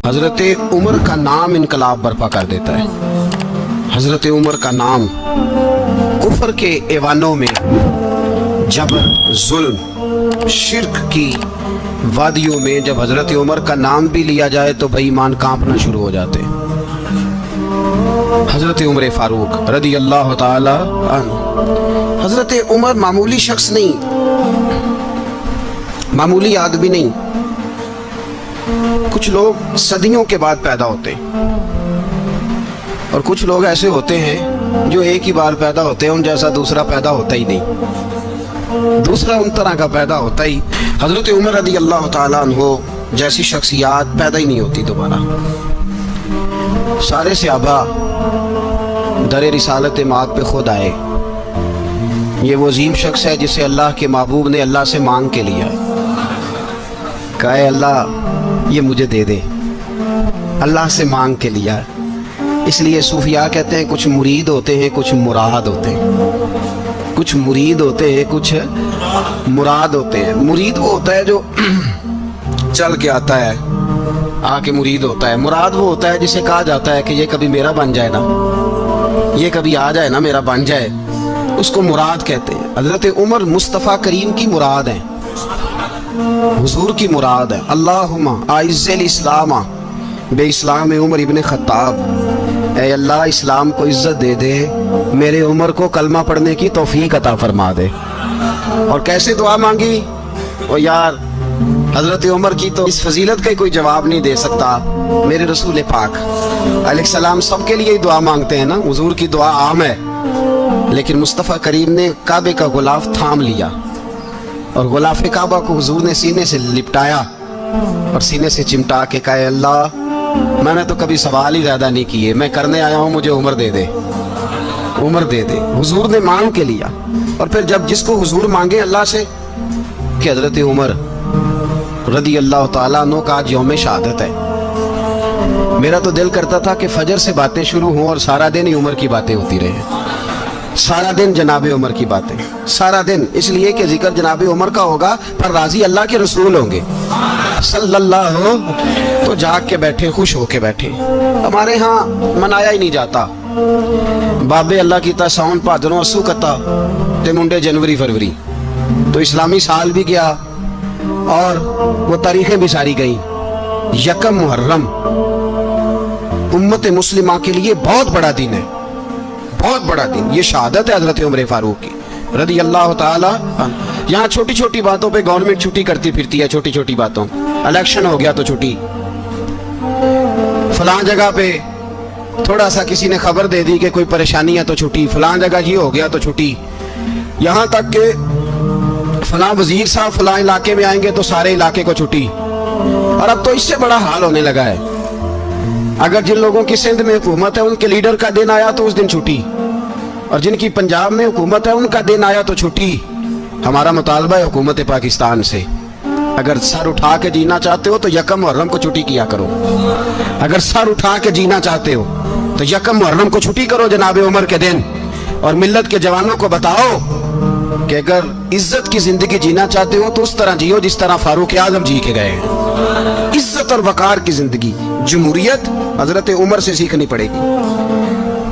हज़रत उमर का नाम इनकलाब बर्पा कर देता है। हज़रत उमर का नाम कुफर के ऐवानों में जबर, जुल्म, शिर्क की वादियों में जब हज़रत उमर का नाम भी लिया जाए तो बेईमान कांपना शुरू हो जाते। हज़रत उमर फारूक रदी अल्लाह ताला अन्हु। हज़रत उमर मामूली शख्स नहीं, मामूली आदमी नहीं। कुछ लोग सदियों के बाद पैदा होते हैं और कुछ लोग ऐसे होते हैं जो एक ही बार पैदा होते हैं, उन जैसा दूसरा पैदा होता ही नहीं, दूसरा उन तरह का पैदा होता ही। हज़रत उमर रज़ी अल्लाह ताला अन्हु जैसी शख्सियत पैदा ही नहीं होती दोबारा। सारे सहाबा दर रिसालत माद पे खुद आए। ये वो अजीम शख्स है जिसे अल्लाह के महबूब ने अल्लाह से मांग के लिया, कहा अल्लाह ये मुझे दे दे, अल्लाह से मांग के लिया। इसलिए सूफिया कहते हैं कुछ मुरीद होते हैं, कुछ मुराद होते हैं। कुछ मुरीद होते हैं, कुछ मुराद होते हैं। मुरीद वो होता है जो चल के आता है, आके मुरीद होता है। मुराद वो होता है जिसे कहा जाता है कि ये कभी मेरा बन जाए ना, ये कभी आ जाए ना, मेरा बन जाए, उसको मुराद कहते हैं। हज़रत उमर मुस्तफ़ा करीम की मुराद है, हुजूर की मुराद है। अल्लाहुम्मा आइज़्ज़िल इस्लामा बे इस्लाम उमर इब्न खत्ताब। ऐ अल्लाह इस्लाम को इज्जत दे दे, मेरे उमर को कलमा पढ़ने की तौफीक अता फरमा दे। और कैसे दुआ मांगी? ओ यार, हज़रत उमर की तो इस फजीलत का कोई जवाब नहीं दे सकता। मेरे रसूल पाक अलैहिस्सलाम सबके लिए दुआ मांगते हैं ना, हुजूर की दुआ आम है, लेकिन मुस्तफ़ा करीम ने काबे का गुलाफ थाम लिया और गुलाफ काबा को हुजूर ने सीने से लिपटाया और सीने से चिमटा के कहा अल्लाह मैंने तो कभी सवाल ही ज़्यादा नहीं किए, मैं करने आया हूँ, मुझे उम्र दे दे, उम्र दे दे। हुजूर ने मांग के लिया। और फिर जब जिसको हुजूर मांगे अल्लाह से कि हज़रत उमर रदी अल्लाह ताला अन्हु का आज यौम शहादत है, मेरा तो दिल करता था कि फजर से बातें शुरू हों और सारा दिन ही उमर की बातें होती रहे, सारा दिन जनाबे उमर की बातें, सारा दिन। इसलिए कि जिक्र जनाबे उमर का होगा पर राजी अल्लाह के रसूल होंगे सल्लल्लाहु। तो जाग के बैठे, खुश होके बैठे। हमारे यहाँ मनाया ही नहीं जाता। बाबे अल्लाह की साउन भादरों अस्सू कता ते मुंडे जनवरी फरवरी। तो इस्लामी साल भी गया और वो तारीखें भी सारी गई। यकम मुहर्रम उम्मत मुस्लिमा के लिए बहुत बड़ा दिन है, बहुत बड़ा दिन। ये शहादत है हज़रत उमर फारूक की रज़ी अल्लाह ताला। यहाँ छोटी छोटी बातों पे गवर्नमेंट छुट्टी करती फिरती है, छोटी छोटी बातों। इलेक्शन हो गया तो छुट्टी, फलां जगह पे थोड़ा सा किसी ने खबर दे दी कि कोई परेशानी है तो छुट्टी, फलां जगह ये हो गया तो छुट्टी। यहाँ तक के फलां वजीर साहब फलां इलाके में आएंगे तो सारे इलाके को छुट्टी। और अब तो इससे बड़ा हाल होने लगा है, अगर जिन लोगों की सिंध में हुकूमत है उनके लीडर का दिन आया तो उस दिन छुट्टी, और जिनकी पंजाब में हुकूमत है उनका दिन आया तो छुट्टी। हमारा मुतालबा है हुकूमत पाकिस्तान से, अगर सर उठा के जीना चाहते हो तो यकम मुहर्रम को छुट्टी किया करो। अगर सर उठा के जीना चाहते हो तो यकम मुहर्रम को छुट्टी करो जनाबे उमर के दिन। और मिल्लत के जवानों को बताओ कि अगर इज्जत की जिंदगी जीना चाहते हो तो उस तरह जियो जिस तरह फारूक आजम जी के गए हैं। इज्जत और वकार की जिंदगी, जमहूरियत हजरत उमर से सीखनी पड़ेगी।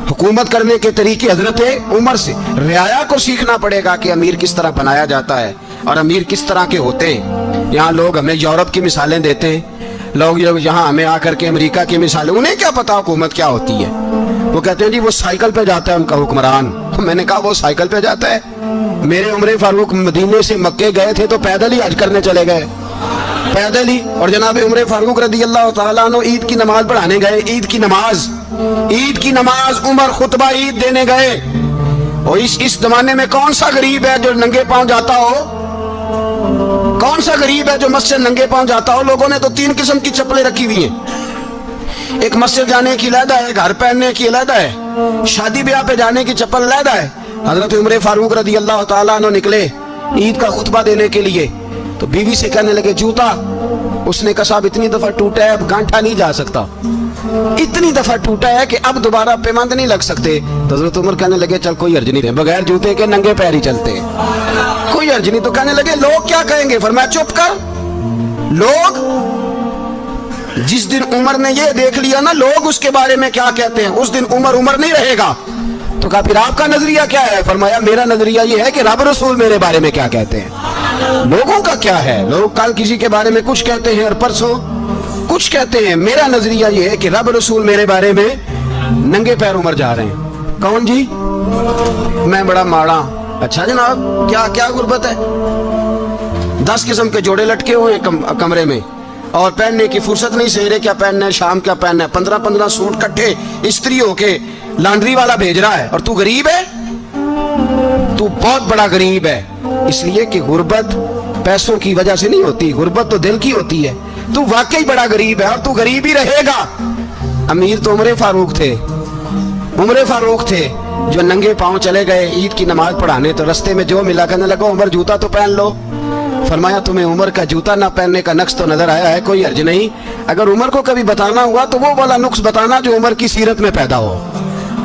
हुकूमत करने के तरीके हजरत उमर से, रियाया को सीखना पड़ेगा कि अमीर किस तरह बनाया जाता है और अमीर किस तरह के होते हैं। यहाँ लोग हमें यूरोप की मिसालें देते हैं, लोग यहाँ हमें आकर के अमेरिका की मिसालें, उन्हें क्या पता हुकूमत क्या होती है। वो कहते हैं जी वो साइकिल पे जाता है उनका हुक्मरान। मैंने कहा वो साइकिल पे जाता है? मेरे उमर फारूक मदीने से मक्के गए थे तो पैदल ही हज करने चले गए, पैदल ही। और जनाब उमर फारूक रज़ी अल्लाह ताला अन्हु ईद की नमाज पढ़ाने गए, ईद की नमाज उमर खुतबा ईद देने गए। और इस जमाने में कौन सा गरीब है जो नंगे पांव जाता हो? कौन सा गरीब है जो मस्जिद नंगे पांव जाता हो? लोगों ने तो 3 किस्म की चप्पलें रखी हुई हैं। एक मस्जिद जाने की अलहदा है, घर पहनने की अलहदा है, शादी ब्याह पे जाने की चप्पल अलहदा है। हजरत उमर फारूक रज़ी अल्लाह ताला अन्हु निकले ईद का खुतबा देने के लिए, तो बीवी से कहने लगे जूता। उसने कहा साहब इतनी दफा टूटा है अब गांठा नहीं जा सकता, इतनी दफा टूटा है कि अब दोबारा पेमंद नहीं लग सकते। तो हजरत उमर कहने लगे चल कोई अर्ज नहीं, बगैर जूते के नंगे पैर ही चलते, कोई अर्ज नहीं। तो कहने लगे लोग क्या कहेंगे? फरमाया चुप कर, लोग जिस दिन उमर ने ये देख लिया ना लोग उसके बारे में क्या कहते हैं, उस दिन उमर उमर नहीं रहेगा। तो कहा फिर आपका नजरिया क्या है? फरमाया मेरा नजरिया ये है कि रब रसूल मेरे बारे में क्या कहते हैं। लोगों का क्या है, लोग कल किसी के बारे में कुछ कहते हैं और परसों कुछ कहते हैं। मेरा नजरिया ये है कि रब रसूल मेरे बारे में नंगे पैर उमर जा रहे हैं। कौन जी? मैं बड़ा माड़ा। अच्छा जनाब, क्या क्या गुर्बत है? 10 किस्म के जोड़े लटके हुए हैं कमरे में और पहनने की फुर्सत नहीं, सवेरे क्या पहनना है, शाम क्या पहनना है, 15-15 सूट इकट्ठे इस्त्री होके लॉन्ड्री वाला भेज रहा है, और तू गरीब है, तू बहुत बड़ा गरीब है। इसलिए कि गुर्बत पैसों की वजह से नहीं होती, गुर्बत तो दिल की होती है। तू वाकई बड़ा गरीब है और तू गरीब ही रहेगा। अमीर तो उमर फारूक थे, उमर फारूक थे जो नंगे पांव चले गए ईद की नमाज पढ़ाने, तो रस्ते में जो मिला कहने लगा उमर जूता तो पहन लो। फरमाया तुम्हें उमर का जूता ना पहनने का नक्श तो नजर आया है, कोई हर्ज नहीं। अगर उमर को कभी बताना हुआ तो वो वाला नुक्स बताना जो उमर की सीरत में पैदा हो,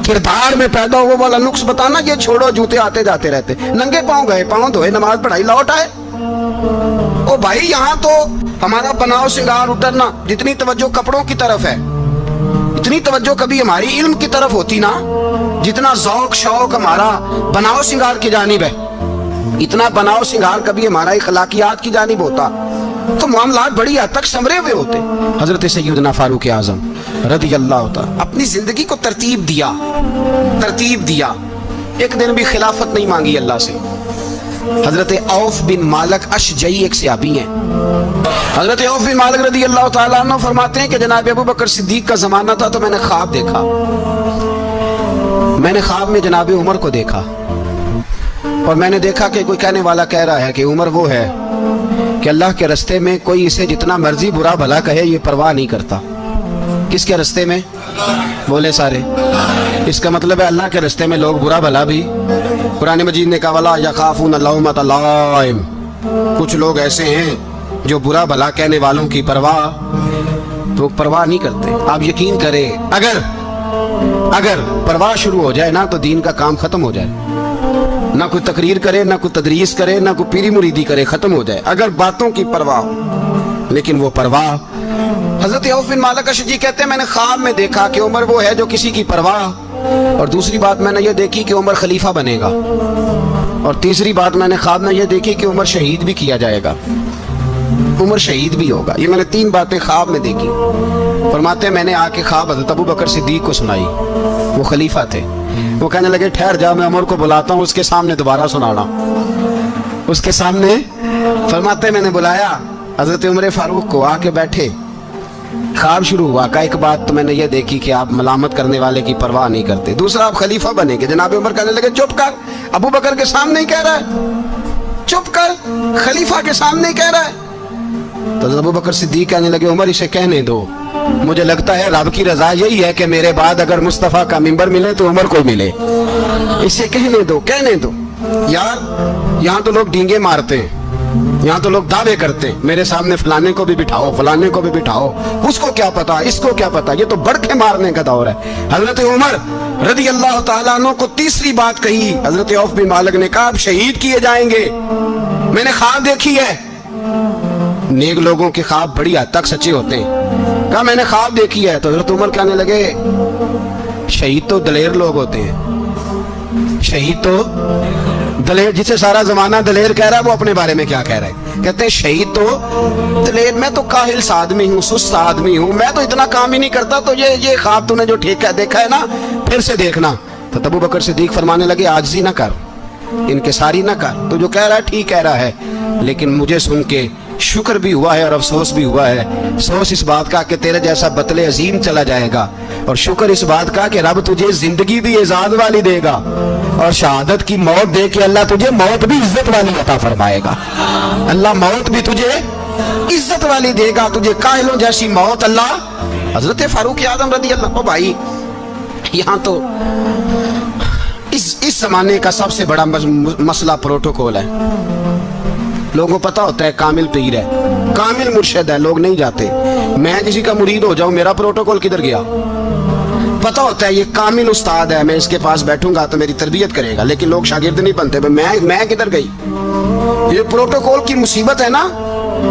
किरदार में पैदा हो, वो वाला नुक्स बताना। ये छोड़ो जूते आते जाते रहते, नंगे पांव गए, पांव धोए, नमाज पढ़ाई, लौट आए। ओ भाई यहाँ तो हमारा बनाव श्रृंगार उतरना, जितनी तवज्जो कपड़ों की तरफ है इतनी तवज्जो कभी हमारी इल्म की तरफ होती ना, जितना ज़ौक शौक हमारा बनाव श्रृंगार की जानिब है, इतना बनाव श्रृंगार कभी हमारा इखलाकियात की जानिब होता तो मामलात बड़ी हद तक संवरे हुए होते। हजरत सैयदना फारूक आजम रज़ी अल्लाह तआला अपनी जिंदगी को तरतीब दिया। एक दिन भी खिलाफत नहीं मांगी अल्लाह से। हजरत औफ बिन मालिक अशजई एक सहाबी हैं। हजरत औफ बिन मालिक रज़ी अल्लाह तआला अन्हु फरमाते हैं कि जनाब अबू बकर सिद्दीक का जमाना था तो मैंने ख्वाब देखा, मैंने ख्वाब में जनाब उमर को देखा और मैंने देखा कि कोई कहने वाला कह रहा है कि उमर वो है कि अल्लाह के रास्ते में कोई इसे जितना मर्जी बुरा भला कहे ये परवाह नहीं करता। किसके रास्ते में? बोले सारे। इसका मतलब है अल्लाह के रास्ते में लोग बुरा भला भी, कुरान मजीद ने कहा वला यखाफून लौमत लाइम, कुछ लोग ऐसे हैं जो बुरा भला कहने वालों की परवाह नहीं करते। आप यकीन करें अगर परवाह शुरू हो जाए ना तो दीन का काम खत्म हो जाए। ना कोई तकरीर करे, ना कोई तदरीस करे, ना कोई पीरी मुरीदी करे, खत्म हो जाए अगर बातों की परवाह हो। लेकिन वो परवाह, हजरत औफ बिन मालिक अशजी कहते हैं मैंने ख्वाब में देखा कि उमर वो है जो किसी की परवाह, और दूसरी बात मैंने ये देखी कि उमर खलीफा बनेगा, और तीसरी बात मैंने ख्वाब में ये देखी कि उमर शहीद भी किया जाएगा, उमर शहीद भी होगा। ये मैंने 3 बातें ख्वाब में देखी। फरमाते हैं मैंने आके ख्वाब हजरत अबू बकर सिद्दीक को सुनाई, वो खलीफा थे। वो कहने लगे ठहर जा, मैं उमर को बुलाता हूँ, उसके सामने दोबारा सुनाना, उसके सामने। फरमाते मैंने बुलाया हजरत उमर फारूक को, आके बैठे, ख्वाब शुरू हुआ। का एक बात तो मैंने ये देखी कि आप मलामत करने वाले की परवाह नहीं करते, दूसरा आप खलीफा बनेंगे। जनाब उमर कहने लगे चुप कर, अबू बकर के सामने ही कह रहा है, चुप कर, खलीफा के सामने ही कह रहा है। तो अबू बकर सिद्दीक कहने लगे उमर इसे कहने दो, मुझे लगता है रब की रजा यही है कि मेरे बाद अगर मुस्तफा का मिंबर मिले तो उमर को मिले, इसे कहने दो। यार यहाँ तो लोग डींगे मारते हैं, यहाँ तो लोग दावे करते हैं, मेरे सामने फलाने को भी बिठाओ, फलाने को भी बिठाओ, उसको क्या पता, इसको क्या पता, ये तो बड़के मारने का दौर है। हजरत उमर रज़ी अल्लाह तआला अन्हु को तीसरी बात कही। हजरत औफ बिन मालिक ने कहा आप शहीद किए जाएंगे, मैंने ख्वाब देखी है। नेक लोगों के ख्वाब बड़ी हद तक सच्चे होते हैं। कहा मैंने ख्वाब देखी है। तो हजरत उमर कहने लगे शहीद तो दलेर लोग होते हैं, शहीद तो दलेर, जिसे सारा जमाना दलेर कह रहा है वो अपने बारे में क्या कह रहा है? कहते हैं शहीद तो दलेर, मैं तो काहिल सा आदमी हूँ, सुस्त आदमी हूँ, मैं तो इतना काम ही नहीं करता, तो ये ख्वाब तूने जो ठीक है देखा है ना, फिर से देखना। तो अबू बकर सिद्दीक फरमाने लगे आजिज़ी ना कर, इनकिसारी ना कर, तो जो कह रहा है ठीक कह रहा है, लेकिन मुझे सुन के शुक्र भी हुआ है और अफसोस भी हुआ है। अफसोस इस बात का कि तेरे जैसा बतले अजीम चला जाएगा, और शुक्र इस बात का कि रब तुझे जिंदगी भी एजाज वाली देगा, और शहादत की मौत दे के अल्लाह तुझे मौत भी इज्जत वाली अता फरमाएगा। अल्लाह मौत भी तुझे इज्जत वाली देगा, तुझे काहिलों जैसी मौत अल्लाह। हजरत फारूक आज़म रज़ी अल्लाह, भाई यहाँ तो इस जमाने का सबसे बड़ा मसला प्रोटोकॉल है। लोगों को पता होता है कामिल पीर है, कामिल मुर्शिद है, लोग नहीं जाते। मैं किसी का मुरीद हो जाऊं, मेरा प्रोटोकॉल किधर गया? पता होता है ये कामिल उस्ताद है, मैं इसके पास बैठूंगा तो मेरी तरबियत करेगा, लेकिन लोग शागिर्द नहीं बनते। मैं किधर गई? ये प्रोटोकॉल की मुसीबत है ना,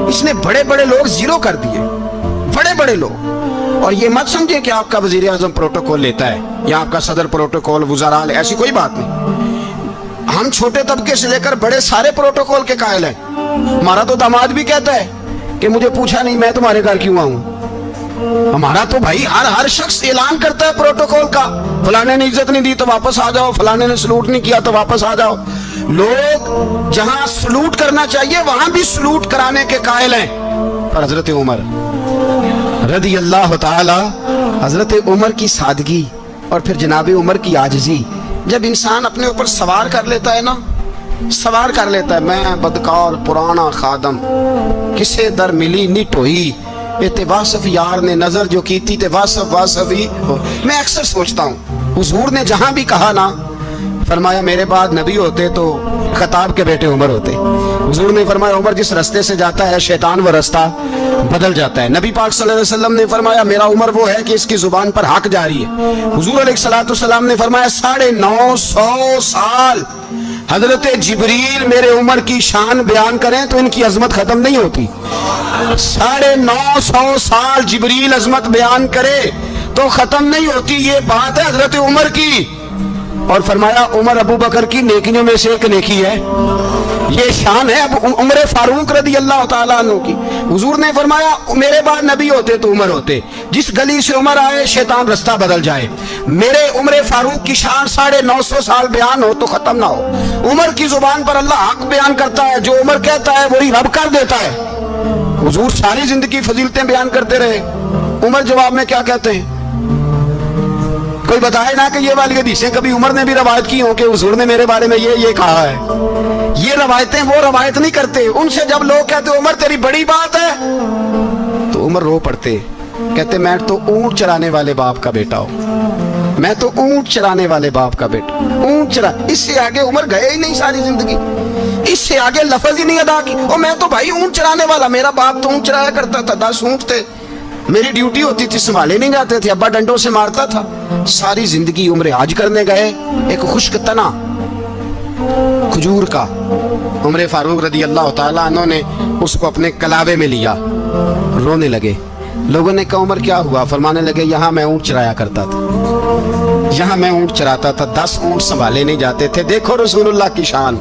इसने बड़े बड़े लोग जीरो कर दिए, बड़े बड़े लोग। और ये मत समझे कि आपका वजीर आजम प्रोटोकॉल लेता है या आपका सदर प्रोटोकॉल, वुज़रा, ऐसी कोई बात नहीं। हम छोटे तबके से लेकर बड़े सारे प्रोटोकॉल के कायल हैं। हमारा तो दामाद भी कहता है कि मुझे पूछा नहीं, मैं तुम्हारे घर क्यों आऊं। हमारा तो भाई हर शख्स ऐलान करता है प्रोटोकॉल का, फलाने ने इज्जत नहीं दी तो वापस आ जाओ, फलाने ने सलूट नहीं किया तो वापस आ जाओ। लोग जहां सलूट करना चाहिए वहां भी सलूट कराने के कायल हैं। पर हजरत उमर रदी अल्लाह ताला, हजरत उमर की सादगी और फिर जनाब उमर की आजिज़ी, जब इंसान अपने ऊपर सवार कर लेता है ना, सवार कर लेता है, मैं बदकार पुराना खादम किसे दर मिली नी टोई, ते वासफ यार ने नजर जो की थी ते वासफ वासफ ही हो। मैं अक्सर सोचता हूँ हुजूर ने जहां भी कहा ना, फरमाया मेरे बाद नबी होते तो खताब के बेटे उमर होते। हुजूर ने फरमाया उमर जिस रास्ते से जाता है शैतान वो रास्ता बदल जाता है। नबी पाक सल्लल्लाहु अलैहि वसल्लम ने फरमाया मेरा उमर वो है कि इसकी जुबान पर हक जारी है। हुजूर अलैहिस्सलाम ने फरमाया 950 साल हजरत जिब्रील मेरे उमर की शान बयान करें तो इनकी अजमत खत्म नहीं होती। 950 साल जिब्रील अजमत बयान करे तो खत्म नहीं होती। ये बात है हजरत उमर की। और फरमाया उमर अबू बकर की नेकियों में से एक नेकी है, ये शान है अब उमर फारूक रदी अल्लाह ताला अन्हु की। हुजूर ने फरमाया मेरे बाद नबी होते तो उमर होते, जिस गली से उमर आए शैतान रास्ता बदल जाए। मेरे उमर फारूक की शान 950 साल बयान हो तो खत्म ना हो। उमर की जुबान पर अल्लाह हक बयान करता है, जो उमर कहता है वही रब कर देता है। हुजूर सारी जिंदगी फजीलतें बयान करते रहे, उमर जवाब में क्या कहते हैं? कोई बताए ना कि ये वाली हदीसें कभी उमर ने भी रवायत की हो कि हुजूर ने मेरे बारे में ये कहा है। ये रवायतें वो रवायत नहीं करते। उनसे जब लोग कहते उमर तेरी बड़ी बात है तो उमर रो पड़ते, कहते मैं तो ऊंट चराने वाले बाप का बेटा हूं, मैं तो ऊंट चराने वाले बाप का बेटा, ऊंट चरा। इससे आगे उमर गए ही नहीं सारी जिंदगी, इससे आगे लफ्ज ही नहीं अदा की। और मैं तो भाई ऊंट चराने वाला, मेरा बाप तो ऊंट चराया करता था, 10 ऊंट थे, मेरी ड्यूटी होती थी, संभाले नहीं जाते थे, अब्बा डंडों से मारता था। सारी जिंदगी उम्र हज करने गए, एक खुश्क तना खजूर का उमर फारूक रदी अल्लाह ताला अन्हु ने उसको अपने कलावे में लिया, रोने लगे। लोगों ने कहा उमर क्या हुआ? फरमाने लगे यहाँ मैं ऊंट चराया करता था, यहाँ मैं ऊंट चराता था, 10 ऊंट संभाले नहीं जाते थे। देखो रसूलुल्लाह की शान,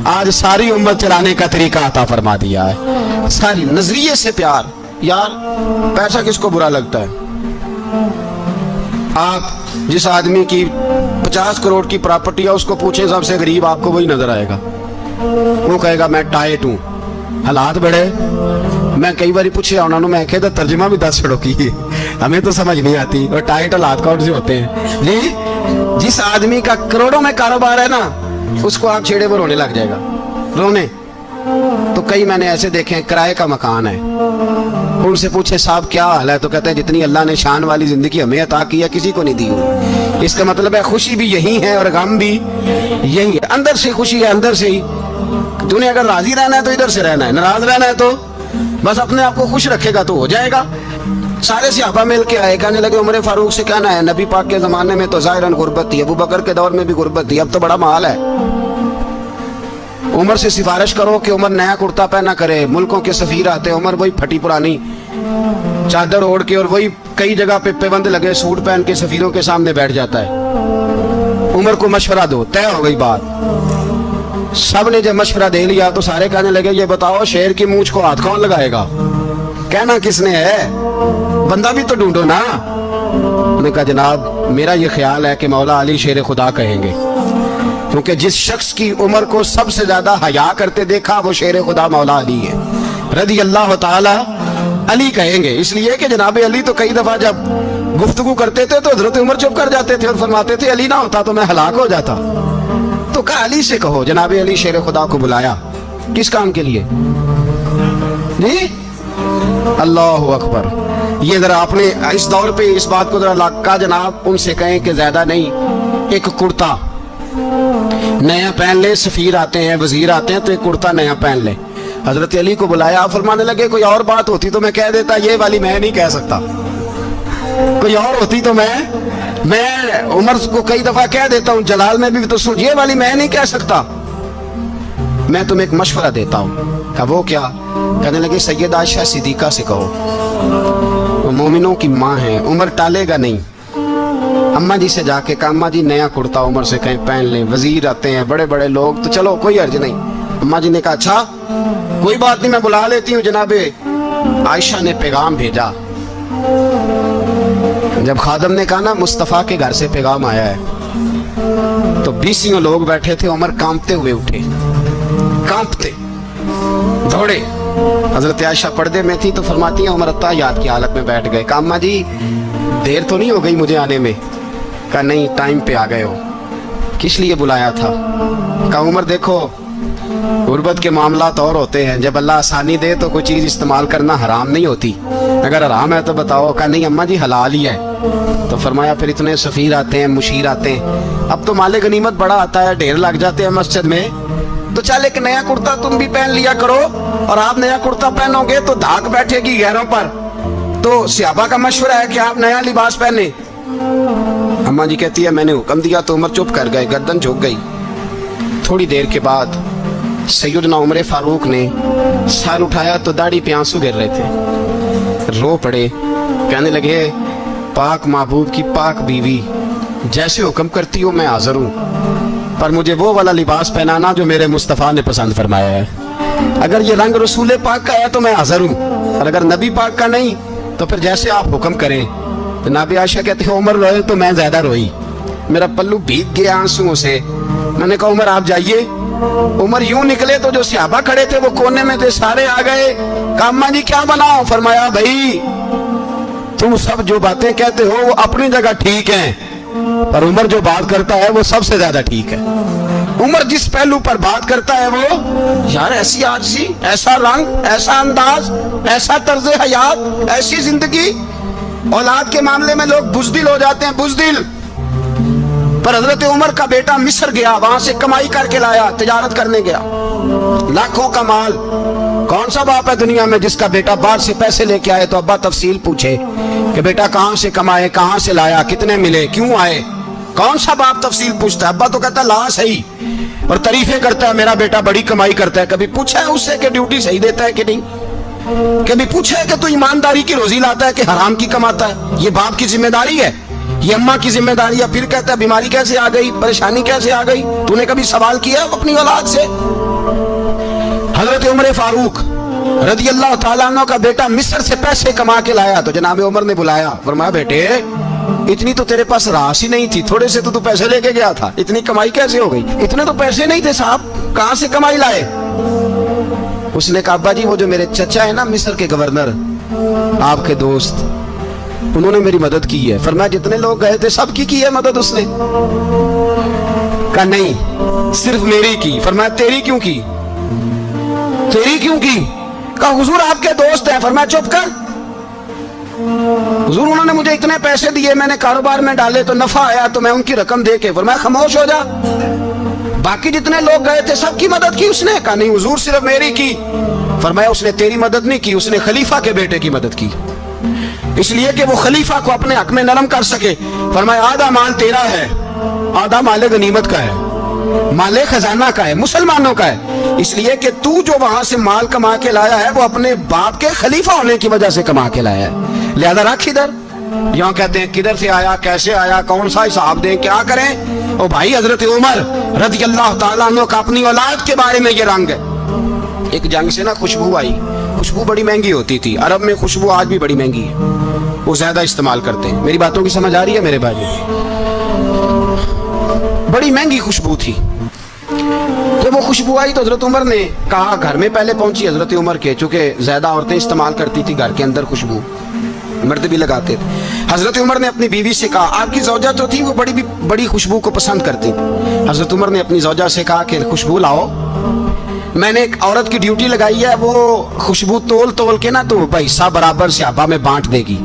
आज सारी उम्मत चलाने का तरीका अता फरमा दिया है। सारी नजरिए से प्यार। यार पैसा किसको बुरा लगता है? आप जिस आदमी की 50 करोड़ की प्रॉपर्टी है उसको पूछे सबसे गरीब, आपको वही नजर आएगा। वो कहेगा मैं टाइट हूं, हालात बड़े। मैं कई बार पूछे उन्होंने, मैं कहे तो तर्जुमा भी 10 छड़ो की, हमें तो समझ नहीं आती। और टाइट हालात कौन से होते हैं जी? जिस आदमी का करोड़ों में कारोबार है ना, उसको आप छेड़े पर रोने लग जाएगा, रोने। तो कई मैंने ऐसे देखे हैं, किराए का मकान है, उनसे पूछे साहब क्या हाल है, तो कहते हैं जितनी अल्लाह ने शान वाली जिंदगी हमें अता की है किसी को नहीं दी हुई। इसका मतलब है खुशी भी यही है और गम भी यही है। अंदर से खुशी है, अंदर से ही। तूने अगर राजी रहना है तो इधर से रहना है, नाराज रहना है तो बस अपने आप को खुश रखेगा तो हो जाएगा। सारे सहाबा मिल के आए, कहने लगे उमर फारूक से कहना है नबी पाक के जमाने में तो जाहिरन गुर्बत थी, अबू बकर के दौर में भी गुर्बत थी, अब तो बड़ा माल है। उमर से सिफारिश करो कि उमर नया कुर्ता पहना करे। मुल्कों के सफीर आते, उमर वही फटी पुरानी चादर ओढ़ के और वही कई जगह पे पेबंद लगे सूट पहन के सफीरों के सामने बैठ जाता है। उमर को मशवरा दो, तय हो गई बात। सब ने जब मशवरा दे लिया तो सारे कहने लगे ये बताओ शेर की मूंछ को हाथ कौन लगाएगा? कहना किसने है, बंदा भी तो ढूंढो ना। उन्होंने कहा जनाब मेरा ये ख्याल है कि मौला अली शेर खुदा कहेंगे, क्योंकि जिस शख्स की उम्र को सबसे ज्यादा हया करते देखा वो शेर खुदा मौला अली है रदी अल्लाह ताला। अली कहेंगे इसलिए कि जनाब अली तो कई दफा जब गुफ्तगू करते थे तो हजरत उमर चुप कर जाते थे और फरमाते थे अली ना होता तो मैं हलाक हो जाता। तो कहा अली से कहो। जनाब अली शेर खुदा को बुलाया, किस काम के लिए जी? अल्लाह अकबर। ये जरा आपने इस दौर पे इस बात को जरा लाका जनाब उनसे कहें कि ज्यादा नहीं, एक कुर्ता नया पहन ले, सफीर आते हैं वजीर आते हैं तो एक कुर्ता नया पहन ले। हजरत अली को बुलाया, फरमाने लगे कोई और बात होती तो मैं कह देता, ये वाली मैं नहीं कह सकता। कोई और होती तो मैं उमर को कई दफा कह देता हूँ, जलाल में भी तो सुन, ये वाली मैं नहीं कह सकता। मैं तुम्हें एक मशवरा देता हूँ। कहा वो क्या? कहने लगे सैयद आयशा सिद्दीका से कहो, वो मोमिनों की माँ है, उम्र टालेगा नहीं। अम्मा जी से जाके कहा अम्मा जी नया कुर्ता उम्र से कहीं पहन लें, वजीर आते हैं, बड़े बड़े लोग, तो चलो कोई अर्ज नहीं। अम्मा जी ने कहा अच्छा कोई बात नहीं, मैं बुला लेती हूँ। जनाबे आयशा ने पैगाम भेजा। जब खादम ने कहा ना मुस्तफ़ा के घर से पैगाम आया है, तो 20 लोग बैठे थे। उमर कांपते हुए उठे, कांपते दौड़े। हजरत आयशा पर्दे में थी तो फरमाती हैं उमर अत्ताहियात की हालत में बैठ गए। कहा अम्मा जी देर तो नहीं हो गई मुझे आने में? कहा नहीं, टाइम पे आ गए हो। किस लिए बुलाया था? कहा उमर देखो गुर्बत के मामलात और होते हैं, जब अल्लाह आसानी दे तो कोई चीज़ इस्तेमाल करना हराम नहीं होती, अगर हराम है तो बताओ। कहा नहीं अम्मा जी हलाल ही है। तो फरमाया फिर इतने सफ़ीर आते हैं, मुशीर आते हैं, अब तो माले गनीमत बड़ा आता है, ढेर लग जाते हैं मस्जिद में, तो चल एक नया कुर्ता तुम भी पहन लिया करो। और आप नया कुर्ता पहनोगे तो धाक बैठेगी गैरों पर, तो सहाबा का मशवरा है कि आप नया लिबास पहने। अम्मा जी कहती है मैंने हुक्म दिया तो उमर चुप कर गए, गर्दन झुक गई। थोड़ी देर के बाद सैयदना उमर फारूक ने सर उठाया तो दाढ़ी पे आंसू गिर रहे थे, रो पड़े। कहने लगे पाक महबूब की पाक बीवी, जैसे हुक्म करती हो मैं हाजिर हूँ, पर मुझे वो वाला लिबास पहनाना जो मेरे मुस्तफ़ा ने पसंद फरमाया है। अगर ये रंग रसूल पाक का है तो मैं हाजिर हूँ, और अगर नबी पाक का नहीं तो फिर जैसे आप हुक्म करें। तो नाबी आयशा कहती है उमर रोए तो मैं ज्यादा रोई, मेरा पल्लू भीग गया आंसुओं से। मैंने कहा उमर आप जाइए। उमर यूं निकले तो जो सहाबा खड़े थे वो कोने में थे, सारे आ गए। कहा अम्मा जी क्या बनाओ? फरमाया भाई तुम सब जो बातें कहते हो वो अपनी जगह ठीक है, पर उमर जो बात करता है वो सबसे ज्यादा ठीक है। उमर जिस पहलू पर बात करता है वो, यार ऐसी आजी, ऐसा रंग, ऐसा अंदाज, ऐसा तर्ज हयात, ऐसी जिंदगी। औलाद के मामले में लोग बुज़दिल हो जाते हैं, बुज़दिल। पर हजरत उमर का बेटा मिस्र गया, वहां से कमाई करके लाया, तिजारत करने गया, लाखों का माल। कौन सा बाप है दुनिया में जिसका बेटा बाहर से पैसे लेके आए तो अब्बा तफसील पूछे कि बेटा कहां से कमाए, कहां से लाया, कितने मिले, क्यों आए? कौन सा बाप तफसील पूछता है? अब्बा तो कहता ला सही, और तारीफें करता है मेरा बेटा बड़ी कमाई करता है। कभी पूछा है उससे कि ड्यूटी सही देता है कि नहीं? कभी पूछा है कि तू ईमानदारी की रोजी लाता है कि हराम की कमाता है? ये बाप की जिम्मेदारी है, ये अम्मा की जिम्मेदारी है। फिर कहता है बीमारी कैसे आ गई, परेशानी कैसे आ गई? तूने कभी सवाल किया अपनी औलाद से? हजरत उमर फारूक रज़ी अल्लाह ताला अन्हु का बेटा मिस्र से पैसे कमा के लाया, तो जनाब उमर ने बुलाया, फरमाया बेटे इतनी तो तेरे पास राशि नहीं थी, थोड़े से तो तू पैसे लेके गया था, इतनी कमाई कैसे हो गई? इतने तो पैसे नहीं थे साहब, कहां से कमाई लाए? उसने कहा अब्बा जी वो जो मेरे चचा है ना मिस्र के गवर्नर, आपके दोस्त, उन्होंने मेरी मदद की है। फरमाया जितने लोग गए थे सबकी की है मदद उसने? कहा नहीं सिर्फ मेरी की। फरमाया तेरी क्यों की? तेरी क्यों की? कहा हुजूर आपके दोस्त हैं। फरमाया चुप कर, हुजूर उन्होंने मुझे इतने पैसे दिए, मैंने कारोबार में डाले तो नफा आया तो मैं उनकी रकम दे के। फरमाया खामोश हो जा, बाकी जितने लोग गए थे सबकी मदद की उसने? कहा नहीं हुजूर सिर्फ मेरी की। फरमाया उसने तेरी मदद नहीं की, उसने खलीफा के बेटे की मदद की, इसलिए कि वो खलीफा को अपने हक में नरम कर सके। फरमाया आधा माल तेरा है, आधा माले गनीमत का है, माले खजाना का है, मुसलमानों का है, इसलिए कि तू जो वहां से माल कमा के लाया है वो अपने बाप के खलीफा होने की वजह से कमा के लाया है, लिहाजा रख इधर। यहाँ कहते हैं किधर से आया, कैसे आया, कौन सा हिसाब दें, क्या करें? ओ भाई हजरत उमर रज़ी अल्लाह ताला अन्हु का अपनी औलाद के बारे में ये रंग है। एक जंग से ना खुशबू आई, खुशबू बड़ी महंगी होती थी, अरब में खुशबू आज भी बड़ी महंगी है, वो ज्यादा इस्तेमाल करते हैं। मेरी बातों की समझ आ रही है मेरे भाई? बड़ी महंगी खुशबू थी। जब वो खुशबू आई तो हजरत उमर ने कहा, घर में पहले पहुंची हजरत उमर के, चूंकि ज्यादा औरतें इस्तेमाल करती थी घर के अंदर खुशबू, मर्द भी लगाते थे। हजरत उमर ने अपनी बीवी से कहा, आपकी जौजा तो थी वो बड़ी खुशबू को पसंद करती। हजरत उमर ने अपनी जौजा से कहा कि खुशबू लाओ, मैंने एक औरत की ड्यूटी लगाई है, वो खुशबू तोल तोल के ना तो हिस्सा बराबर सहाबा में बांट देगी।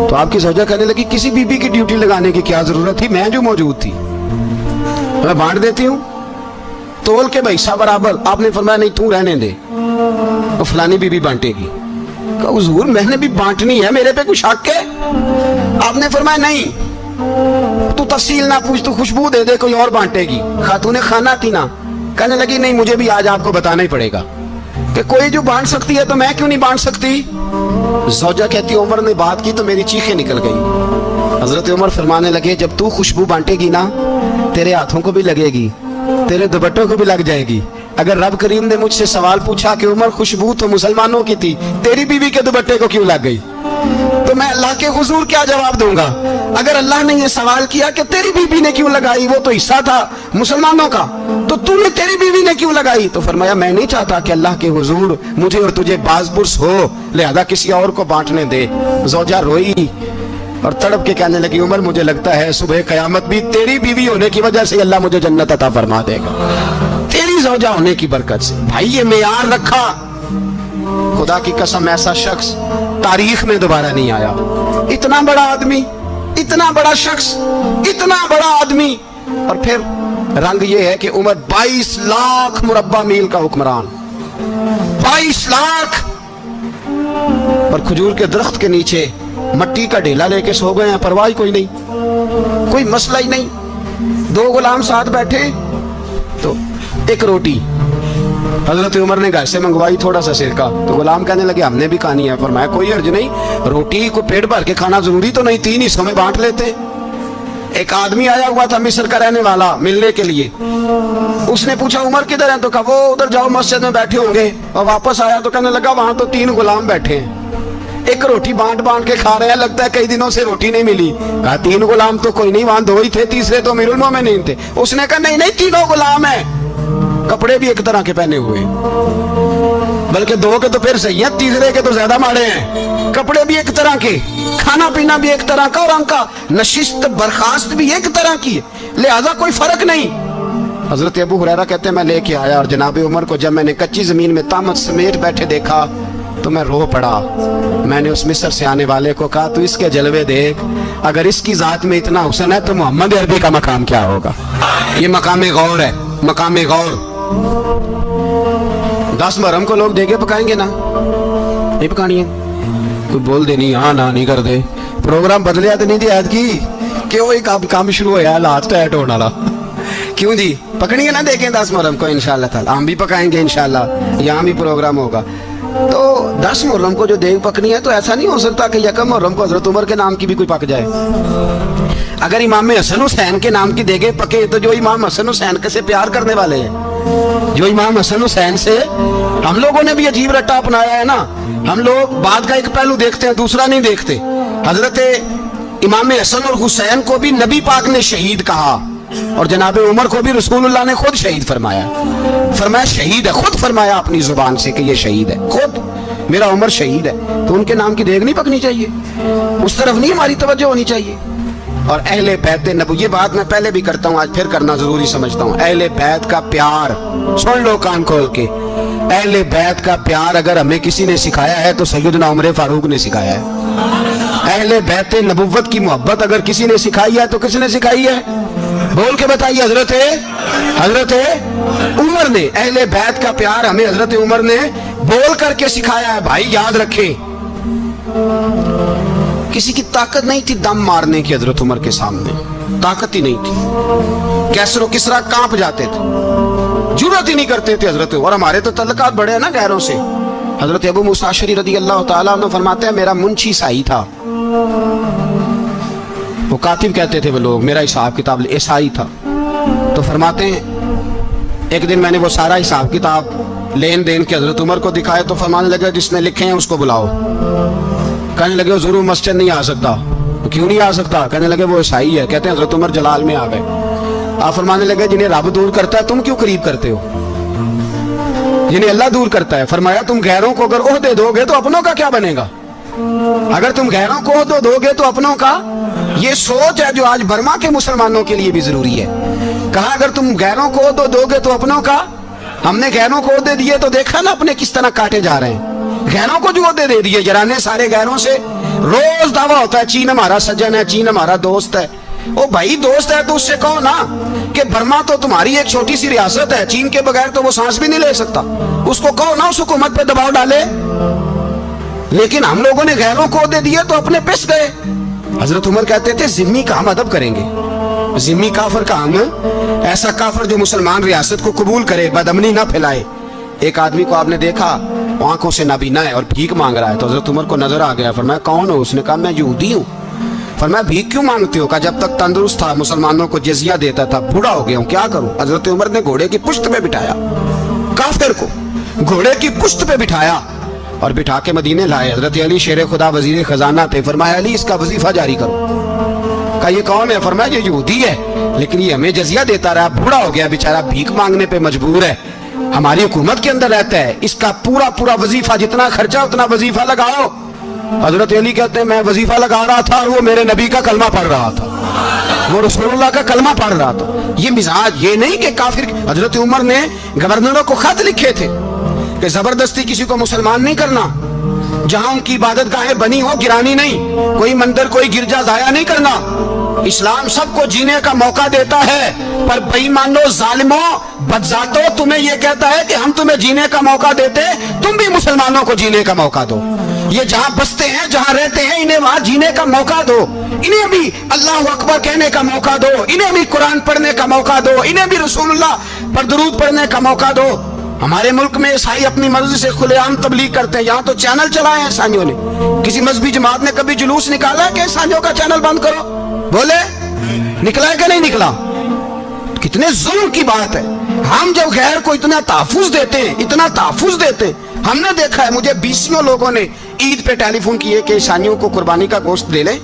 तो आपकी जौजा कहने लगी किसी बीबी की ड्यूटी लगाने की क्या जरूरत थी, मैं जो मौजूद थी मैं बांट देती हूँ तोल के हिस्सा बराबर। आपने फरमाया नहीं तू रहने दे, तो फलानी बीबी बांटेगी। कहा हुजूर मैंने भी बांटनी है, मेरे पे कुछ हक है? आपने फरमाया नहीं, तू तफसील ना पूछ, तू खुशबू दे दे, कोई और बांटेगी। खातूने खाना थी ना, कहने लगी नहीं मुझे भी आज आपको बताना ही पड़ेगा कि कोई जो बांट सकती है तो मैं क्यों नहीं बांट सकती? زوجہ کہتی عمر نے بات کی تو میری چیخیں نکل گئی. حضرت عمر فرمانے لگے جب تو خوشبو بانٹے گی نا تیرے ہاتھوں کو بھی لگے گی, تیرے دوپٹوں کو بھی لگ جائے گی. اگر رب کریم نے مجھ سے سوال پوچھا کہ عمر خوشبو تو مسلمانوں کی تھی, تیری بیوی کے دوپٹے کو کیوں لگ گئی, تو میں اللہ کے حضور کیا جواب دوں گا؟ اگر اللہ نے یہ سوال کیا کہ تیری بیوی نے کیوں لگائی, وہ تو حصہ تھا مسلمانوں کا, تو نے تیری بیوی نے کیوں لگائی؟ تو فرمایا میں نہیں چاہتا کہ اللہ کے حضور مجھے اور تجھے باز برس ہو, لہذا کسی اور کو بانٹنے دے. زوجہ روئی اور تڑپ کے کہنے لگی عمر مجھے لگتا ہے صبح قیامت بھی تیری بیوی ہونے کی وجہ سے اللہ مجھے جنت عطا فرما دے گا, تیری زوجہ ہونے کی برکت سے. بھائی یہ معیار رکھا, خدا کی قسم ایسا شخص تاریخ میں دوبارہ نہیں آیا. اتنا بڑا آدمی, اتنا بڑا شخص, اتنا بڑا آدمی, اور پھر رنگ یہ ہے کہ عمر 22 لاکھ مربع میل کا حکمران, 22 لاکھ, اور کھجور کے درخت کے نیچے مٹی کا ڈھیلا لے کے سو گئے ہیں, پرواہ کوئی نہیں, کوئی مسئلہ ہی نہیں. 2 غلام ساتھ بیٹھے تو ایک روٹی حضرت عمر نے گھر سے منگوائی, تھوڑا سا سرکہ, تو غلام کہنے لگے ہم نے بھی کھانی ہے. فرمایا کوئی حرج نہیں, روٹی کو پیٹ بھر کے کھانا ضروری تو نہیں, 3 حصوں میں بانٹ لیتے. ایک آدمی آیا ہوا تھا مصر کا رہنے والا ملنے کے لیے, اس نے پوچھا عمر کدھر ہیں, تو کہا وہ ادھر جاؤ مسجد میں بیٹھے ہوں گے. اور واپس آیا تو کہنے لگا وہاں تو 3 غلام بیٹھے ہیں, ایک روٹی بانٹ بانٹ کے کھا رہے ہیں, لگتا ہے کئی دنوں سے روٹی نہیں ملی. کہا 3 غلام تو کوئی نہیں, وہاں 2 ہی تھے, تیسرے تو امیر المومنین تھے. اس نے کہا نہیں 3 غلام ہیں, کپڑے بھی ایک طرح کے پہنے ہوئے, بلکہ 2 کے تو پھر صحیح ہے, تیسرے کے تو زیادہ ماڑے ہیں. کپڑے بھی ایک طرح کے, کھانا پینا بھی ایک طرح کا, اور ان کا نشست برخاست بھی ایک طرح کی ہے, لہذا کوئی فرق نہیں. حضرت ابو ہریرہ کہتے ہیں میں لے کے آیا, اور جناب عمر کو جب میں نے کچی زمین میں تامت سمیٹ بیٹھے دیکھا تو میں رو پڑا. میں نے اس مصر سے آنے والے کو کہا تو اس کے جلوے دیکھ, اگر اس کی ذات میں اتنا حسن ہے تو محمد عربی کا مقام کیا ہوگا. یہ مقام غور ہے, مقام غور. 10 محرم کو لوگ دیگے پکائیں گے نا, نہیں پکانی ہے, کوئی بول دے نہیں ہاں نہ نہیں کر دے, پروگرام بدلیا تو نہیں دی عید کی کہ وہ کام شروع ہوا لاسٹ ایٹ ہونے والا. کیوں جی پکڑیں گے نا دیکھیں 10 محرم کو انشاءاللہ تعالی, ہم بھی پکائیں گے انشاءاللہ, یہاں بھی پروگرام ہوگا. تو 10 محرم کو جو دیگ پکنی ہے تو ایسا نہیں ہو سکتا کہ 1 محرم کو حضرت عمر کے نام کی بھی کوئی پک جائے. اگر امام حسن حسین کے نام کی دیگیں پکے تو جو امام حسن حسین سے پیار کرنے والے ہیں, جو امام حسن حسین سے, ہم لوگوں نے بھی عجیب رٹا اپنایا ہے نا, ہم لوگ بات کا ایک پہلو دیکھتے ہیں دوسرا نہیں دیکھتے. حضرت امام حسن اور حسین کو بھی نبی پاک نے شہید کہا, اور جناب عمر کو بھی رسول اللہ نے خود شہید فرمایا. فرمایا شہید ہے, خود فرمایا اپنی زبان سے کہ یہ شہید ہے, خود میرا عمر شہید ہے. تو ان کے نام کی دیگ نہیں پکنی چاہیے, اس طرف نہیں ہماری توجہ ہونی چاہیے. اور اہل بیت نبوی, یہ بات میں پہلے بھی کرتا ہوں آج پھر کرنا ضروری سمجھتا ہوں, اہل بیت کا پیار سن لو کان کھول کے. اہل بیت کا پیار اگر ہمیں کسی نے سکھایا ہے تو سیدنا عمر فاروق نے سکھایا ہے. اہل بیت نبوت کی محبت اگر کسی نے سکھائی ہے تو کس نے سکھائی ہے؟ بول کے بتائیے. حضرت عمر نے. اہل بیت کا پیار ہمیں حضرت عمر نے بول کر کے سکھایا ہے. بھائی یاد رکھیں, کسی کی طاقت نہیں تھی دم مارنے کی, حضرت عمر کے سامنے طاقت ہی نہیں تھی. کیسر و کسرا کانپ جاتے تھے, جرأت ہی نہیں کرتے تھے حضرت. اور ہمارے تو تعلقات بڑے ہیں نا غیروں سے. حضرت ابو موسیٰ اشعری رضی اللہ تعالیٰ عنہ فرماتے ہیں میرا منشی عیسائی تھا, وہ کاتب کہتے تھے وہ لوگ, میرا حساب کتاب عیسائی تھا. تو فرماتے ہیں ایک دن میں نے وہ سارا حساب کتاب لین دین کے حضرت عمر کو دکھائے تو فرمانے لگے جس نے لکھے ہیں اس کو بلاؤ. کہنے لگے ضرور مسجد نہیں آ سکتا. کیوں نہیں آ سکتا؟ کہنے لگے وہ عیسائی ہے. کہتے ہیں حضرت عمر جلال میں آ گئے. آپ فرمانے لگے جنہیں رب دور کرتا ہے تم کیوں قریب کرتے ہو, جنہیں اللہ دور کرتا ہے. فرمایا تم غیروں کو اگر عہدے دو گے تو اپنوں کا کیا بنے گا؟ اگر تم غیروں کو عہدے دو گے تو اپنوں کا. یہ سوچ ہے جو آج برما کے مسلمانوں کے لیے بھی ضروری ہے. کہا اگر تم غیروں کو عہدے دو گے تو اپنوں کا. ہم نے غیروں کو عہدے دیے تو دیکھا نا اپنے کس طرح کاٹے جا رہے ہیں. غیروں کو جو عہدے دے دیے جرانے سارے غیروں سے. روز دعویٰ ہوتا ہے چین ہمارا سجن ہے, چین ہمارا دوست ہے. او بھائی دوست ہے تو اس سے کہو نا کہ برما تو تمہاری ایک چھوٹی سی ریاست ہے, چین کے بغیر تو وہ سانس بھی نہیں لے سکتا. اس کو کہو نا اس حکومت پہ دباؤ ڈالے. لیکن ہم لوگوں نے غیروں کو عہدے دیے تو اپنے پس گئے. حضرت عمر کہتے تھے ذمی کا ہم ادب کریں گے. ذمی کافر کا ہم, ایسا کافر جو مسلمان ریاست کو قبول کرے, بدامنی نہ پھیلائے, ایک آدمی کو آپ نے دیکھا آنکھوں سے نابینا ہے اور بھیک مانگ رہا ہے, تو حضرت عمر کو نظر آ گیا, فرمایا کون ہو؟ اس نے کہا میں یہودی ہوں. فرمایا بھیک کیوں مانگتے ہو؟ کہا جب تک تندرست تھا مسلمانوں کو جزیہ دیتا تھا, بوڑھا ہو گیا ہوں کیا کروں. حضرت عمر نے گھوڑے کی پشت پہ بٹھایا, کافر کو گھوڑے کی پشت پہ بٹھایا اور بٹھا کے مدینے لائے. حضرت علی شیر خدا وزیر خزانہ تھے, فرمایا علی اس کا وظیفہ جاری کرو. کہا یہ کون ہے؟ فرمایا یہ یہودی ہے لیکن یہ ہمیں جزیہ دیتا رہا, بوڑھا ہو گیا بیچارہ, بھیک مانگنے پہ مجبور ہے, ہماری حکومت کے اندر رہتا ہے, اس کا پورا وظیفہ جتنا خرچہ اتنا وظیفہ لگاؤ. حضرت علی کہتے ہیں میں وظیفہ لگا رہا تھا اور وہ میرے نبی کا کلمہ پڑھ رہا تھا, وہ رسول اللہ کا کلمہ پڑھ رہا تھا. یہ مزاج یہ نہیں کہ کافر. حضرت عمر نے گورنروں کو خط لکھے تھے کہ زبردستی کسی کو مسلمان نہیں کرنا, جہاں ان کی عبادت گاہیں بنی ہو گرانی نہیں, کوئی مندر کوئی گرجا ضائع نہیں کرنا. اسلام سب کو جینے کا موقع دیتا ہے, پر بے ایمانو ظالموں بدذاتوں تمہیں یہ کہتا ہے کہ ہم تمہیں جینے کا موقع دیتے, تم بھی مسلمانوں کو جینے کا موقع دو. یہ جہاں بستے ہیں جہاں رہتے ہیں انہیں وہاں جینے کا موقع دو, انہیں بھی اللہ اکبر کہنے کا موقع دو, انہیں بھی قرآن پڑھنے کا موقع دو, انہیں بھی رسول اللہ پر درود پڑھنے کا موقع دو. ہمارے ملک میں عیسائی اپنی مرضی سے کھلے عام تبلیغ کرتے ہیں, یہاں تو چینل چلائے ہیں عیسائیوں نے. کسی مذہبی جماعت نے کبھی جلوس نکالا ہے کہ عیسائیوں کا چینل بند کرو؟ بولے نکلا ہے کہ نہیں نکلا؟ کتنے ظلم کی بات ہے. ہم جب غیر کو اتنا تحفظ دیتے ہیں, اتنا تحفظ دیتے ہیں, ہم نے دیکھا ہے مجھے 20 لوگوں نے عید پہ ٹیلی فون کیے کہ عیسائیوں کو قربانی کا گوشت دے لیں,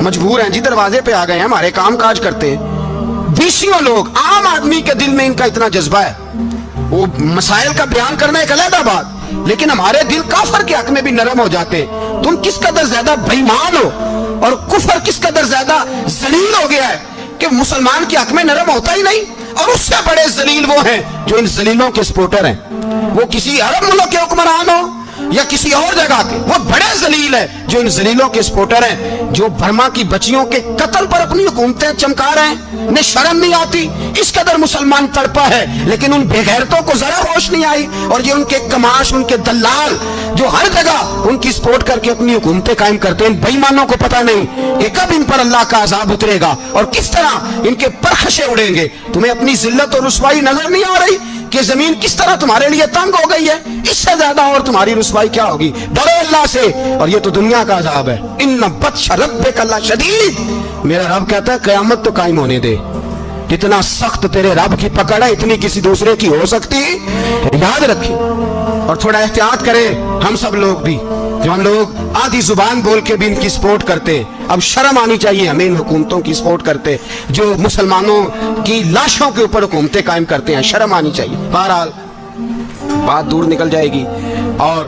مجبور ہیں جی, دروازے پہ آ گئے ہیں, ہمارے کام کاج کرتے ہیں. 20 لوگ, عام آدمی کے دل میں ان کا اتنا جذبہ ہے, وہ مسائل کا بیان کرنا ایک علیحدہ بات, لیکن ہمارے دل کافر کے حق میں بھی نرم ہو جاتے ہیں. تم کس قدر زیادہ بے ایمان ہو اور کفر کس قدر زیادہ ذلیل ہو گیا ہے کہ مسلمان کے حق میں نرم ہوتا ہی نہیں. اور اس سے بڑے ذلیل وہ ہیں جو ان ذلیلوں کے سپورٹر ہیں, وہ کسی عرب ملک کے حکمران ہو یا کسی اور جگہ کے, وہ بڑے ذلیل ہیں جو ان ذلیلوں کے سپورٹر ہیں, جو برما کی بچیوں کے قتل پر اپنی حکومتیں چمکا رہے ہیں. انہیں شرم نہیں آتی, اس قدر مسلمان تڑپا ہے لیکن ان بے غیرتوں کو ذرا ہوش نہیں آئی. اور یہ ان کے کماش, ان کے دلال جو ہر جگہ ان کی سپورٹ کر کے اپنی حکومتیں قائم کرتے ہیں, ان بے ایمانوں کو پتہ نہیں کہ کب ان پر اللہ کا عذاب اترے گا اور کس طرح ان کے پرخشے اڑیں گے. تمہیں اپنی ذلت اور رسوائی نظر نہیں آ رہی کہ زمین کس طرح تمہارے لیے تنگ ہو گئی ہے؟ اس سے زیادہ اور تمہاری رسوائی کیا ہوگی؟ ڈرو اللہ سے, اور یہ تو دنیا کا عذاب ہے. ان بطش ربک لشدید, میرا رب کہتا ہے قیامت تو قائم ہونے دے, جتنا سخت تیرے رب کی پکڑ ہے اتنی کسی دوسرے کی ہو سکتی. یاد رکھیں اور تھوڑا احتیاط کریں ہم سب لوگ بھی, جو ہم لوگ آدھی زبان بول کے بھی ان کی سپورٹ کرتے ہیں. اب شرم آنی چاہیے ہمیں ان حکومتوں کی سپورٹ کرتے جو مسلمانوں کی لاشوں کے اوپر حکومتیں قائم کرتے ہیں, شرم آنی چاہیے. بہرحال بات دور نکل جائے گی اور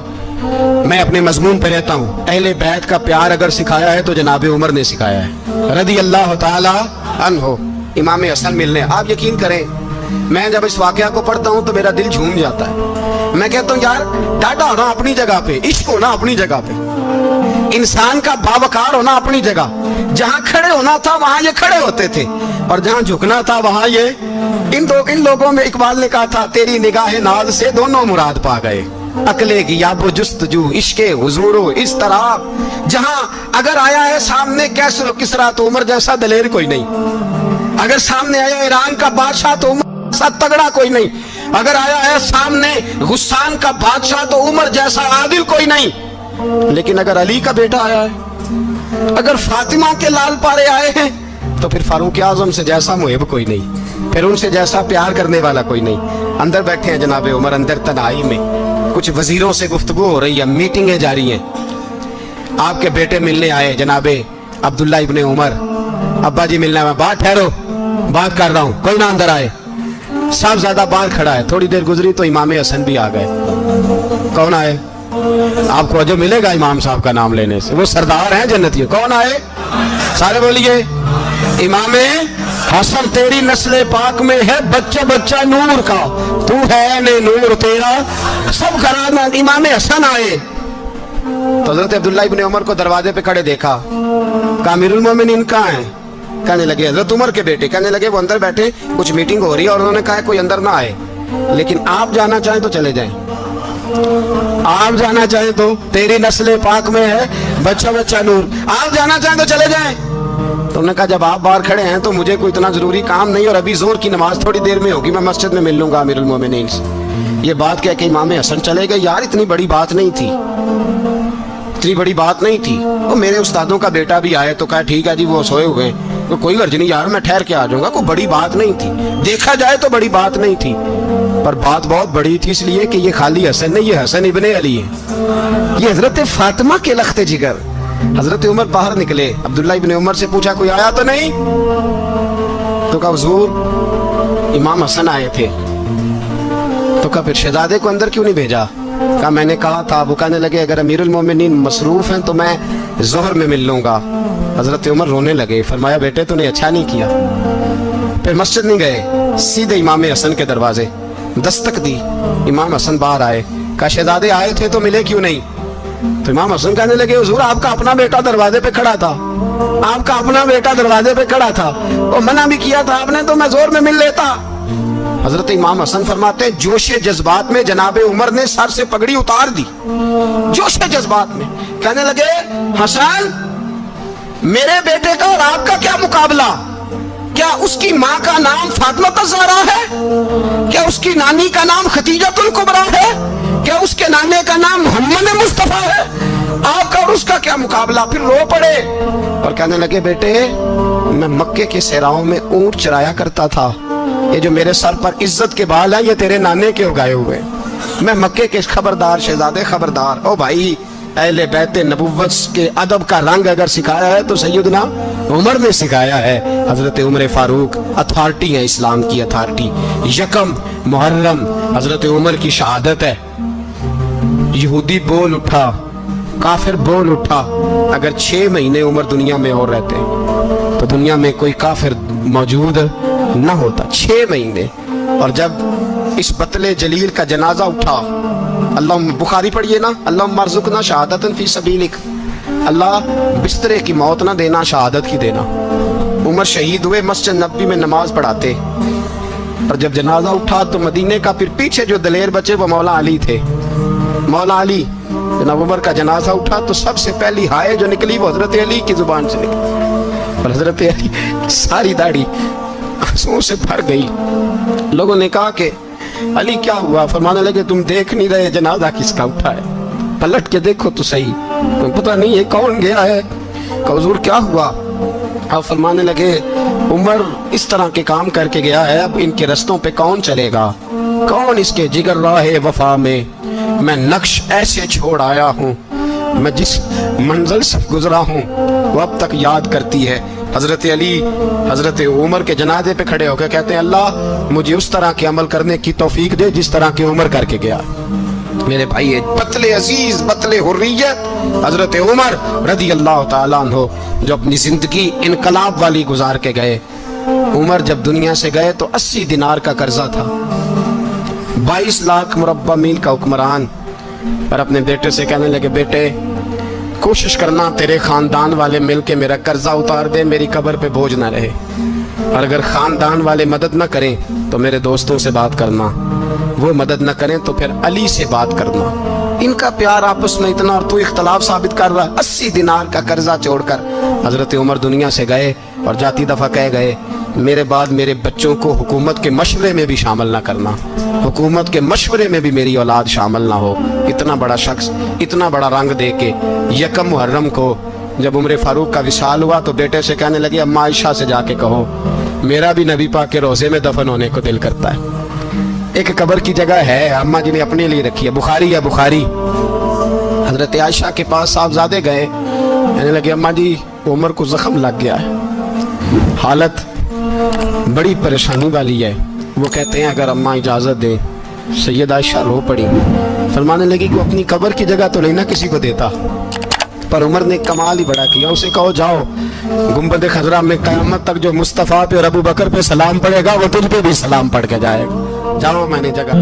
میں اپنے مضمون پہ رہتا ہوں. اہل بیت کا پیار اگر سکھایا ہے تو جناب عمر نے سکھایا ہے رضی اللہ تعالی عنہ. امام حسن ملنے, آپ یقین کریں میں جب اس واقعہ کو پڑھتا ہوں تو میرا دل جھوم جاتا ہے. میں کہتا ہوں یار ڈاٹا ہونا اپنی جگہ پہ, عشق ہونا اپنی جگہ پہ, انسان کا باوقار ہونا اپنی جگہ. جہاں کھڑے ہونا تھا وہاں یہ کھڑے ہوتے تھے اور جہاں جھکنا تھا وہاں یہ. ان لوگوں میں اقبال نے کہا تھا تیری نگاہ ناز سے دونوں مراد پا گئے, عقلے کی یاب و جستجو عشق حضور و اس طرح. جہاں اگر آیا ہے سامنے کیسر و کسرا تو عمر جیسا دلیر کوئی نہیں, اگر سامنے آیا ایران کا بادشاہ تو عمر جیسا تگڑا کوئی نہیں, اگر آیا ہے سامنے غسان کا بادشاہ تو عمر جیسا عادل کوئی نہیں. لیکن اگر علی کا بیٹا آیا ہے, اگر فاطمہ کے لال پارے آئے ہیں تو پھر فاروق اعظم سے جیسا محب کوئی نہیں, پھر ان سے جیسا پیار کرنے والا کوئی نہیں. اندر بیٹھے ہیں جناب عمر, اندر تنہائی میں کچھ وزیروں سے گفتگو ہو رہی ہے, میٹنگیں جاری ہیں. آپ کے بیٹے ملنے آئے جناب عبداللہ ابن عمر, ابا جی ملنے میں, بات ٹھہرو بات کر رہا ہوں, کوئی نہ اندر آئے. صاحب زیادہ باہر کھڑا ہے, تھوڑی دیر گزری تو امام حسن بھی آ گئے. کون آئے؟ آپ کو جو ملے گا امام صاحب کا نام لینے سے, وہ سردار ہیں جنتی. کون آئے؟ سارے بولیے امام حسن. تیری نسل پاک میں ہے بچہ بچہ نور کا, تو ہے نور تیرا سب گھرانہ. امام حسن آئے تو حضرت عبداللہ ابن عمر کو دروازے پہ کھڑے دیکھا. امیر المومنین کہاں ہیں؟ کہنے لگے حضرت عمر کے بیٹے. کہنے لگے وہ اندر بیٹھے, کچھ میٹنگ ہو رہی ہے, اور انہوں نے کہا کوئی اندر نہ آئے, لیکن آپ جانا چاہیں تو چلے جائیں, آپ جانا چاہیں تو. تیری نسل پاک میں ہے بچہ بچہ نور, آپ جانا چاہیں تو چلے جائیں. تو انہوں نے کہا جب آپ باہر کھڑے ہیں تو مجھے کوئی اتنا ضروری کام نہیں, اور ابھی زور کی نماز تھوڑی دیر میں ہوگی, میں مسجد میں مل لوں گا امیر المومنین سے. یہ بات کہہ کہ امام حسن چلے گئے. یار اتنی بڑی بات نہیں تھی, اتنی بڑی بات نہیں تھی. وہ میرے استادوں کا بیٹا بھی آئے تو کہا ٹھیک ہے جی وہ سوئے ہوئے ہیں, کوئی غرض نہیں یار میں ٹھہر کے آ جاؤں گا, کوئی بڑی بات نہیں تھی. دیکھا جائے تو بڑی بات نہیں تھی, پر بات بہت بڑی تھی, اس لیے کہ یہ خالی حسن نہیں, یہ حسن ابن علی ہے, یہ حضرت فاطمہ کے لخت جگر. حضرت عمر باہر نکلے, عبداللہ ابن عمر سے پوچھا کوئی آیا تو نہیں؟ تو کہا حضور امام حسن آئے تھے. تو کہا پھر شہزادے کو اندر کیوں نہیں بھیجا؟ کہا میں نے کہا تھا. وہ کہنے لگے اگر امیر المومنین مصروف ہیں تو میں ظہر میں مل لوں گا. حضرت عمر رونے لگے, فرمایا بیٹے تو نے اچھا نہیں کیا. پھر مسجد نہیں گئے, سیدھے امام حسن کے دروازے دستک دی. امام حسن باہر آئے, کہا شہزادے آئے تھے تو ملے کیوں نہیں؟ تو امام حسن کہنے لگے حضور آپ کا اپنا بیٹا دروازے پہ کھڑا تھا, آپ کا اپنا بیٹا دروازے پہ کھڑا تھا, وہ منع بھی کیا تھا آپ نے تو میں زور میں مل لیتا. حضرت امام حسن فرماتے ہیں جوش جذبات میں جناب عمر نے سر سے پگڑی اتار دی, جوش جذبات میں. کہنے لگے حسن میرے بیٹے کا اور آپ کا کیا مقابلہ؟ کیا اس کی ماں کا نام فاطمہ الزہرا ہے؟ کیا اس کی نانی کا نام خدیجہ الکبریٰ ہے؟ کیا اس کے نانے کا نام محمد مصطفیٰ ہے؟ آپ کا اور اس کا کیا مقابلہ؟ پھر رو پڑے اور کہنے لگے بیٹے میں مکے کے صحراؤں میں اونٹ چرایا کرتا تھا, یہ جو میرے سر پر عزت کے بال ہیں یہ تیرے نانے کے اگائے ہوئے, میں مکے کے خبردار شہزادے خبردار. او بھائی اہل بیت نبوت کے ادب کا رنگ اگر سکھایا ہے تو سیدنا عمر نے سکھایا ہے. حضرت عمر فاروق اتھارٹی ہے, اسلام کی اتھارٹی. یکم محرم حضرت عمر کی شہادت ہے. یہودی بول اٹھا, کافر بول اٹھا. اگر 6 مہینے عمر دنیا میں اور رہتے تو دنیا میں کوئی کافر موجود نہ ہوتا. 6 مہینے. اور جب اس بطل جلیل کا جنازہ اٹھا, اللہ بخاری پڑھیے نا, اللہ مرزقنا شہادت فی سبیلک, اللہ بسترے کی موت نہ دینا, شہادت کی دینا. عمر شہید ہوئے, مسجد نبوی میں نماز پڑھاتے, اور جب جنازہ اٹھا تو مدینے کا پھر پیچھے جو دلیر بچے وہ مولا علی تھے. مولا علی جناب عمر کا جنازہ اٹھا تو سب سے پہلی ہائے جو نکلی وہ حضرت علی کی زبان سے نکلی, اور حضرت علی ساری داڑھی آنسوؤں سے بھر گئی. لوگوں نے کہا کہ علی کیا ہوا؟ فرمانے لگے تم دیکھ نہیں رہے جنازہ کس کا اٹھا ہے, پلٹ کے دیکھو تو صحیح, تم پتہ نہیں ہے کون گیا ہے. کہ حضور کیا ہوا؟ آپ فرمانے لگے عمر اس طرح کے کام کر کے گیا ہے, اب ان کے رستوں پہ کون چلے گا؟ کون اس کے جگر راہ وفا میں میں نقش ایسے چھوڑ آیا ہوں, میں جس منزل سے گزرا ہوں وہ اب تک یاد کرتی ہے. حضرت علی حضرت عمر کے جنازے پہ کھڑے ہو کے کہتے ہیں اللہ مجھے اس طرح کے عمل کرنے کی توفیق دے جس طرح کے عمر کر کے گیا. میرے بھائی بطل عزیز بطل حریت حضرت عمر رضی اللہ تعالیٰ عنہ جو اپنی زندگی انقلاب والی گزار کے گئے. عمر جب دنیا سے گئے تو 80 دینار کا قرضہ تھا, 22 لاکھ مربع میل کا حکمران. پر اپنے بیٹے سے کہنے لگے بیٹے کوشش کرنا تیرے خاندان والے مل کے میرا قرضہ اتار دے, میری قبر پہ بوجھ نہ رہے, اور اگر خاندان والے مدد نہ کریں تو میرے دوستوں سے بات کرنا, وہ مدد نہ کریں تو پھر علی سے بات کرنا. ان کا پیار آپس میں اتنا, اور تو اختلاف ثابت کر رہا. 80 دینار کا قرضہ چھوڑ کر حضرت عمر دنیا سے گئے, اور جاتی دفعہ کہہ گئے میرے بعد میرے بچوں کو حکومت کے مشورے میں بھی شامل نہ کرنا, حکومت کے مشورے میں بھی میری اولاد شامل نہ ہو. اتنا بڑا شخص اتنا بڑا رنگ دے کے یکم محرم کو جب عمر فاروق کا وصال ہوا تو بیٹے سے کہنے لگے اماں عائشہ سے جا کے کہو میرا بھی نبی پاک کے روضے میں دفن ہونے کو دل کرتا ہے. ایک قبر کی جگہ ہے اماں جی نے اپنے لیے رکھی ہے, بخاری ہے بخاری. حضرت عائشہ کے پاس صاحبزادے گئے, کہنے لگے اماں جی عمر کو زخم لگ گیا ہے, حالت بڑی پریشانی والی ہے. وہ کہتے ہیں اگر اماں اجازت دیں. سید عائشہ رو پڑی, فرمانے لگی کہ اپنی قبر کی جگہ تو نہیں نہ کسی کو دیتا, پر عمر نے کمال ہی بڑا کیا. اسے کہو جاؤ گنبد خضرا میں قیامت تک جو مصطفیٰ پہ اور ابو بکر پہ سلام پڑے گا وہ تجھ پہ بھی سلام پڑھ کے جائے گا, جاؤ میں نے جگہ